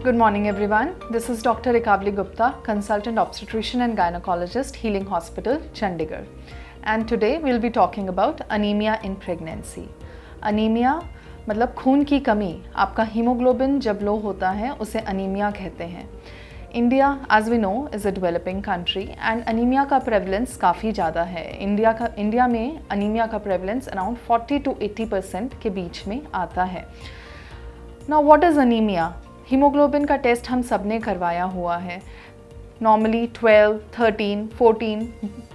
Good morning everyone. This is Dr. Ekavli Gupta, consultant obstetrician and gynecologist, Healing Hospital, Chandigarh. And today we'll be talking about anemia in pregnancy. Anemia मतलब खून की कमी, आपका haemoglobin जब लो होता है उसे अनीमिया कहते हैं. India as we know is a developing country and anaemia का प्रेवलेंस काफ़ी ज़्यादा है. इंडिया में अनीमिया का प्रेवलेंस अराउंड 40 to 80% के बीच में आता है. Now what is anemia? Haemoglobin का टेस्ट हम सब ने करवाया हुआ है. नॉर्मली 12, 13, 14,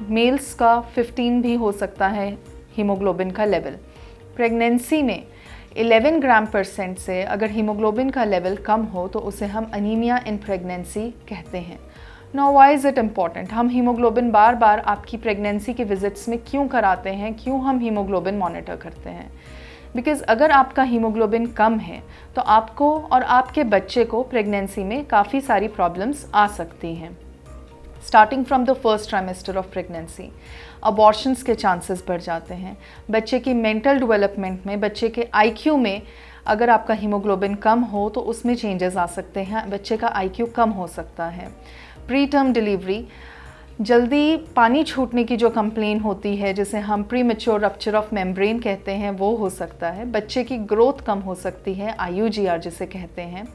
मेल्स का 15 भी हो सकता है हीमोग्लोबिन का लेवल. प्रेगनेंसी में 11 ग्राम % से अगर हीमोग्लोबिन का लेवल कम हो तो उसे हम अनीमिया इन प्रेगनेंसी कहते हैं. Now why is it important? हम हीमोग्लोबिन बार बार आपकी प्रेगनेंसी के विजिट्स में क्यों कराते हैं, क्यों हम हीमोग्लोबिन मॉनिटर करते हैं? बिकॉज़ अगर आपका हीमोग्लोबिन कम है तो आपको और आपके बच्चे को प्रेगनेंसी में काफ़ी सारी प्रॉब्लम्स आ सकती हैं. Starting from the first trimester of pregnancy abortions के चांसेस बढ़ जाते हैं. बच्चे की मेंटल डेवलपमेंट में, बच्चे के IQ में अगर आपका हीमोग्लोबिन कम हो तो उसमें चेंजेस आ सकते हैं. बच्चे का IQ कम हो सकता है. प्री टर्म डिलीवरी, जल्दी पानी छूटने की जो कंप्लेन होती है जिसे हम pre mature rupture of membrane कहते हैं वो हो सकता है. बच्चे की ग्रोथ कम हो सकती है, IUGR जिसे कहते हैं.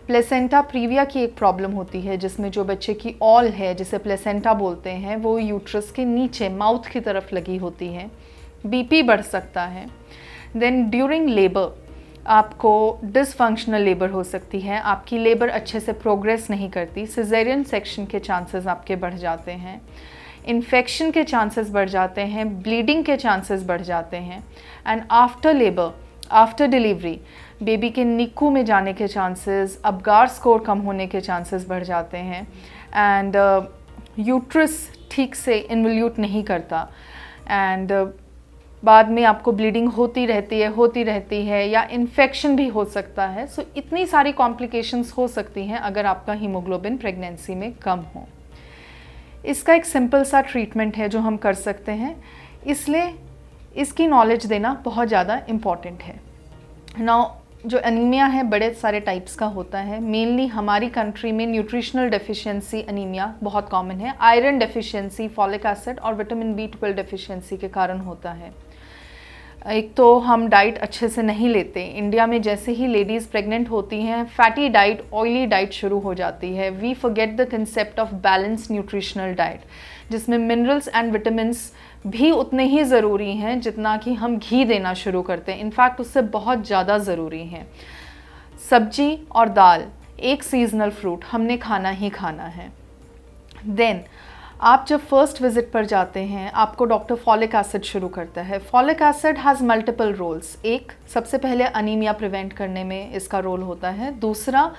प्लेसेंटा प्रीविया की एक प्रॉब्लम होती है जिसमें जो बच्चे की ऑल है जिसे प्लेसेंटा बोलते हैं वो यूट्रस के नीचे माउथ की तरफ लगी होती है. BP बढ़ सकता है. देन ड्यूरिंग लेबर आपको डिसफंक्शनल लेबर हो सकती है, आपकी लेबर अच्छे से प्रोग्रेस नहीं करती. सिजेरियन सेक्शन के चांसेस आपके बढ़ जाते हैं. इन्फेक्शन के चांसेस बढ़ जाते हैं. ब्लीडिंग के चांसेस बढ़ जाते हैं. And after labour, after delivery baby के निक्कू में जाने के चांसेस, अबगार स्कोर कम होने के चांसेस बढ़ जाते हैं. एंड यूट्रस ठीक से इन्वोल्यूट नहीं करता. एंड बाद में आपको ब्लीडिंग होती रहती है या इन्फेक्शन भी हो सकता है. सो इतनी सारी कॉम्प्लिकेशंस हो सकती हैं अगर आपका हीमोग्लोबिन प्रेगनेंसी में कम हो. इसका एक सिंपल सा ट्रीटमेंट है जो हम कर सकते हैं, इसलिए इसकी नॉलेज देना बहुत ज़्यादा इम्पॉर्टेंट है. नाउ जो अनीमिया है बड़े सारे टाइप्स का होता है. मेनली हमारी कंट्री में न्यूट्रिशनल डेफिशिएंसी अनीमिया बहुत कॉमन है. आयरन डेफिशिएंसी, फॉलिक एसिड और विटामिन B12 डेफिशिएंसी के कारण होता है. एक तो हम डाइट अच्छे से नहीं लेते. इंडिया में जैसे ही लेडीज़ प्रेग्नेंट होती हैं फैटी डाइट, ऑयली डाइट शुरू हो जाती है. We forget the concept of balance nutritional diet जिसमें मिनरल्स एंड विटामिन्स भी उतने ही ज़रूरी हैं जितना कि हम घी देना शुरू करते हैं. इनफैक्ट उससे बहुत ज़्यादा ज़रूरी हैं. सब्जी और दाल, एक सीजनल फ्रूट हमने खाना ही खाना है. देन आप जब फर्स्ट विजिट पर जाते हैं आपको डॉक्टर फॉलिक एसिड शुरू करता है. Folic acid has multiple roles. एक, सबसे पहले अनीमिया प्रिवेंट करने में इसका रोल होता है. दूसरा,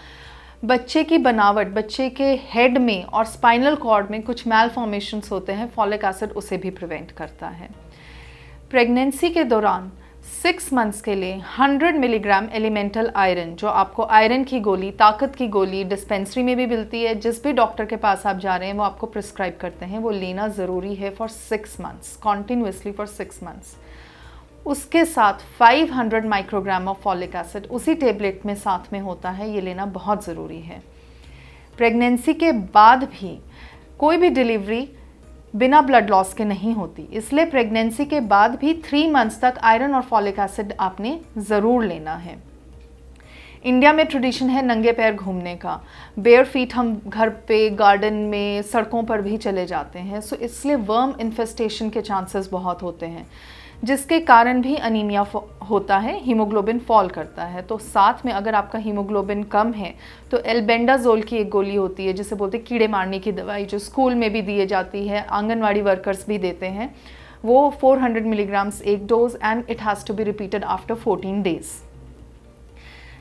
बच्चे की बनावट, बच्चे के हेड में और स्पाइनल कॉर्ड में कुछ मैलफॉर्मेशंस होते हैं, फॉलिक एसिड उसे भी प्रिवेंट करता है. प्रेगनेंसी के दौरान 6 मंथ्स के लिए 100 मिलीग्राम एलिमेंटल आयरन, जो आपको आयरन की गोली, ताकत की गोली डिस्पेंसरी में भी मिलती है, जिस भी डॉक्टर के पास आप जा रहे हैं वो आपको प्रिस्क्राइब करते हैं, वो लेना ज़रूरी है for 6 months, continuously for 6 months. उसके साथ 500 माइक्रोग्राम ऑफ फॉलिक एसिड उसी टेबलेट में साथ में होता है, ये लेना बहुत ज़रूरी है. प्रेगनेंसी के बाद भी कोई भी डिलीवरी बिना ब्लड लॉस के नहीं होती, इसलिए प्रेगनेंसी के बाद भी 3 मंथ्स तक आयरन और फॉलिक एसिड आपने ज़रूर लेना है. इंडिया में ट्रेडिशन है नंगे पैर घूमने का. बेयर फीट हम घर पे, गार्डन में, सड़कों पर भी चले जाते हैं. सो इसलिए वर्म इन्फेस्टेशन के चांसेस बहुत होते हैं जिसके कारण भी अनीमिया होता है, हीमोग्लोबिन फॉल करता है. तो साथ में अगर आपका हीमोग्लोबिन कम है तो एल्बेंडाजोल की एक गोली होती है जिसे बोलते हैं कीड़े मारने की दवाई, जो स्कूल में भी दी जाती है, आंगनवाड़ी वर्कर्स भी देते हैं. वो 400 मिलीग्राम्स एक dose and it has to be repeated after 14 days.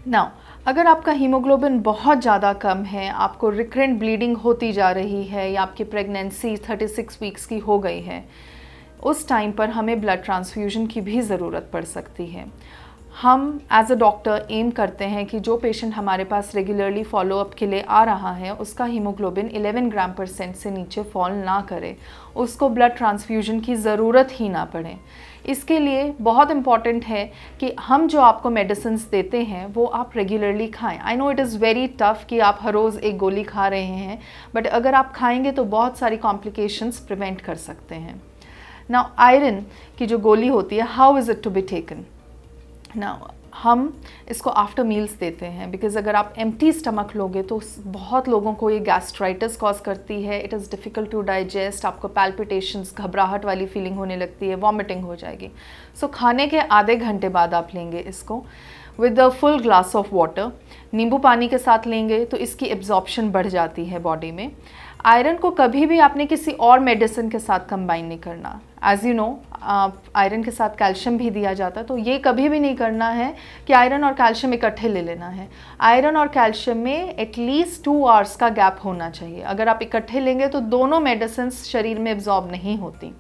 Now अगर आपका हीमोग्लोबिन बहुत ज़्यादा कम है, आपको रिकरेंट ब्लीडिंग होती जा रही है या आपकी प्रेगनेंसी 36 वीक्स की हो गई है, उस टाइम पर हमें ब्लड ट्रांसफ्यूजन की भी ज़रूरत पड़ सकती है. हम एज अ डॉक्टर एम करते हैं कि जो पेशेंट हमारे पास रेगुलरली फॉलोअप के लिए आ रहा है उसका हीमोग्लोबिन 11 ग्राम पर सेंट से नीचे फॉल ना करे, उसको ब्लड ट्रांसफ्यूजन की ज़रूरत ही ना पड़े। इसके लिए बहुत इम्पॉर्टेंट है कि हम जो आपको मेडिसिन्स देते हैं वो आप रेगुलरली खाएं। I know it is very tough कि आप हर रोज़ एक गोली खा रहे हैं, बट अगर आप खाएंगे तो बहुत सारी कॉम्प्लिकेशंस प्रिवेंट कर सकते हैं। नाउ आयरन की जो गोली होती है, how is it to be taken? Now हम इसको आफ्टर मील्स देते हैं, बिकॉज़ अगर आप एम्प्टी स्टमक लोगे तो बहुत लोगों को ये गैस्ट्राइटिस कॉज करती है। It is difficult to digest, आपको पैल्पिटेशंस, घबराहट वाली फीलिंग होने लगती है, वॉमिटिंग हो जाएगी। सो खाने के आधे घंटे बाद आप लेंगे इसको with a full glass of water, नींबू पानी के साथ लेंगे तो इसकी एब्जॉर्प्शन बढ़ जाती है बॉडी में। आयरन को कभी भी आपने किसी और मेडिसिन के साथ कंबाइन नहीं करना। एज़ यू नो, आयरन के साथ कैल्शियम भी दिया जाता है, तो ये कभी भी नहीं करना है कि आयरन और कैल्शियम इकट्ठे ले लेना है। आयरन और कैल्शियम में एटलीस्ट 2 आवर्स का गैप होना चाहिए। अगर आप इकट्ठे लेंगे तो दोनों मेडिसिन शरीर में एब्जॉर्ब नहीं होती।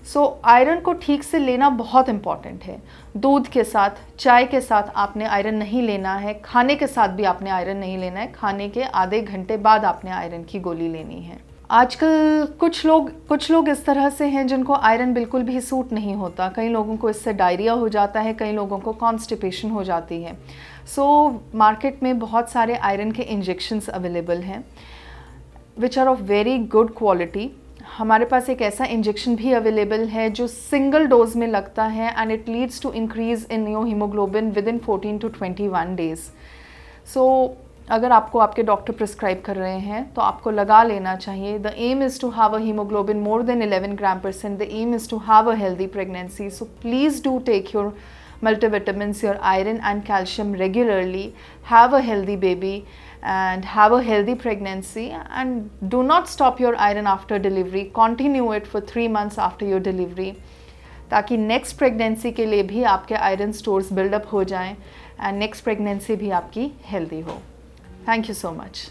सो आयरन को ठीक से लेना बहुत इम्पॉर्टेंट है। दूध के साथ, चाय के साथ आपने आयरन नहीं लेना है, खाने के साथ भी आपने आयरन नहीं लेना है, खाने के आधे घंटे बाद आपने आयरन की गोली लेनी है। आजकल कुछ लोग इस तरह से हैं जिनको आयरन बिल्कुल भी सूट नहीं होता। कई लोगों को इससे डायरिया हो जाता है, कई लोगों को कॉन्स्टिपेशन हो जाती है। सो मार्केट में बहुत सारे आयरन के इंजेक्शंस अवेलेबल हैं which are of very good quality. हमारे पास एक ऐसा इंजेक्शन भी अवेलेबल है जो सिंगल डोज में लगता है and it leads to increase in your haemoglobin within 14 to 21 days. So अगर आपको आपके डॉक्टर प्रिस्क्राइब कर रहे हैं तो आपको लगा लेना चाहिए। The aim is to have a haemoglobin more than 11 gram per cent. The aim is to have a healthy pregnancy. So please do take your multivitamins, your iron and calcium regularly, have a healthy baby and have a healthy pregnancy, and do not stop your iron after delivery. Continue it for 3 months after your delivery, ताकि next pregnancy के लिए भी आपके iron stores buildup हो जाएं and next pregnancy भी आपकी healthy हो। Thank you so much.